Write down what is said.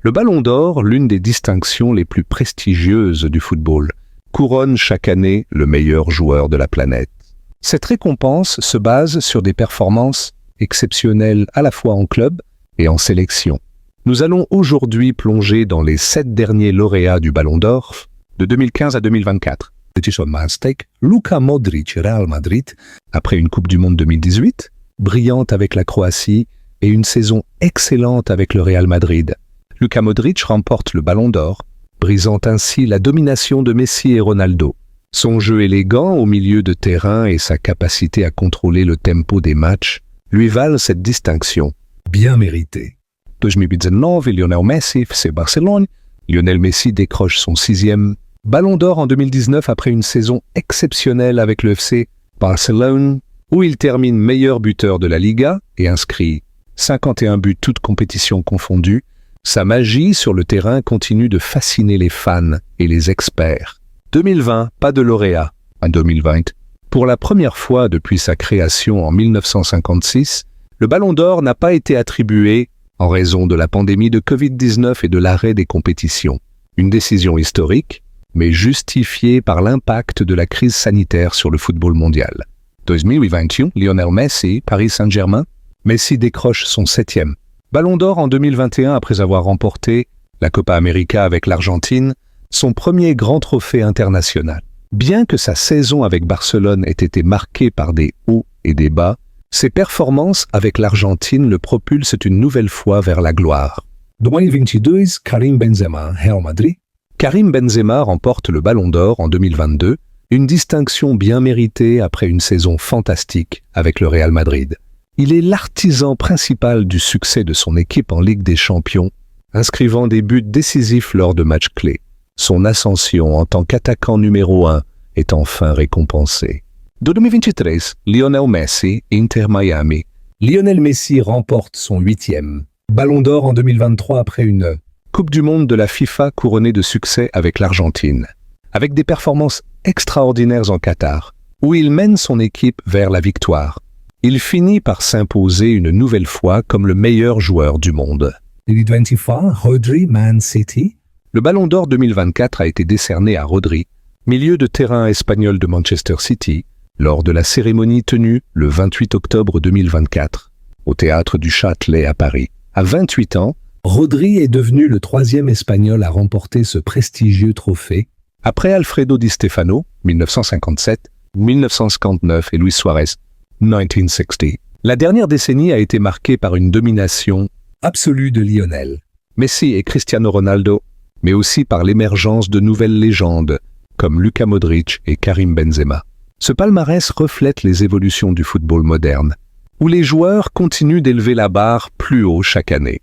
Le Ballon d'Or, l'une des distinctions les plus prestigieuses du football, couronne chaque année le meilleur joueur de la planète. Cette récompense se base sur des performances exceptionnelles à la fois en club et en sélection. Nous allons aujourd'hui plonger dans les 7 derniers lauréats du Ballon d'Or de 2015 à 2024. Luka Modric, Real Madrid, après une Coupe du Monde 2018, brillante avec la Croatie et une saison excellente avec le Real Madrid. Luka Modric remporte le Ballon d'Or, brisant ainsi la domination de Messi et Ronaldo. Son jeu élégant au milieu de terrain et sa capacité à contrôler le tempo des matchs lui valent cette distinction, bien méritée. 2019, Lionel Messi, FC Barcelone. Lionel Messi décroche son 6e Ballon d'Or en 2019 après une saison exceptionnelle avec le FC Barcelone, où il termine meilleur buteur de la Liga et inscrit 51 buts toutes compétitions confondues. Sa magie sur le terrain continue de fasciner les fans et les experts. 2020, pas de lauréat. En 2020, pour la première fois depuis sa création en 1956, le Ballon d'Or n'a pas été attribué en raison de la pandémie de Covid-19 et de l'arrêt des compétitions. Une décision historique, mais justifiée par l'impact de la crise sanitaire sur le football mondial. 2021, Lionel Messi, Paris Saint-Germain. Messi décroche son 7e Ballon d'Or en 2021 après avoir remporté la Copa América avec l'Argentine, son premier grand trophée international. Bien que sa saison avec Barcelone ait été marquée par des hauts et des bas, ses performances avec l'Argentine le propulsent une nouvelle fois vers la gloire. 2022, Karim Benzema, Real Madrid. Karim Benzema remporte le Ballon d'Or en 2022, une distinction bien méritée après une saison fantastique avec le Real Madrid. Il est l'artisan principal du succès de son équipe en Ligue des Champions, inscrivant des buts décisifs lors de matchs clés. Son ascension en tant qu'attaquant numéro 1 est enfin récompensée. 2023, Lionel Messi, Inter Miami. Lionel Messi remporte son 8e Ballon d'Or en 2023 après une Coupe du Monde de la FIFA couronnée de succès avec l'Argentine. Avec des performances extraordinaires en Qatar, où il mène son équipe vers la victoire. Il finit par s'imposer une nouvelle fois comme le meilleur joueur du monde. 2024, Rodri, Man City. Le Ballon d'Or 2024 a été décerné à Rodri, milieu de terrain espagnol de Manchester City, lors de la cérémonie tenue le 28 octobre 2024, au Théâtre du Châtelet à Paris. À 28 ans, Rodri est devenu le 3e Espagnol à remporter ce prestigieux trophée, après Alfredo Di Stefano, 1957, 1959 et Luis Suarez, 1960. La dernière décennie a été marquée par une domination absolue de Lionel, Messi et Cristiano Ronaldo, mais aussi par l'émergence de nouvelles légendes comme Luka Modric et Karim Benzema. Ce palmarès reflète les évolutions du football moderne, où les joueurs continuent d'élever la barre plus haut chaque année.